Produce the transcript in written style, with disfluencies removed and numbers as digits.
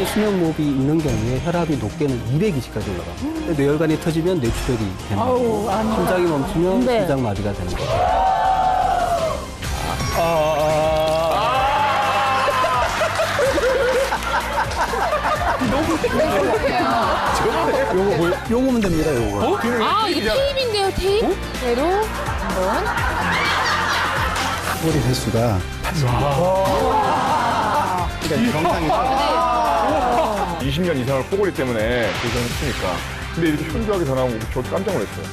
수면무호흡이 있는 경우에 혈압이 높게는 220까지 올라가요. 뇌혈관이 터지면 뇌출혈이 되는 거고 심장이 멈추면 네. 심장마비가 되는 거예요. 요거면 됩니다, 요거. 아, 이게 테이프인데요, 테이프? 대로 한번. 꼬리 횟수가 80개. 그러니까 정상이죠. 20년 이상을 코골이 때문에 고생했으니까. 근데 이렇게 현저하게 변하고 저도 깜짝 놀랐어요.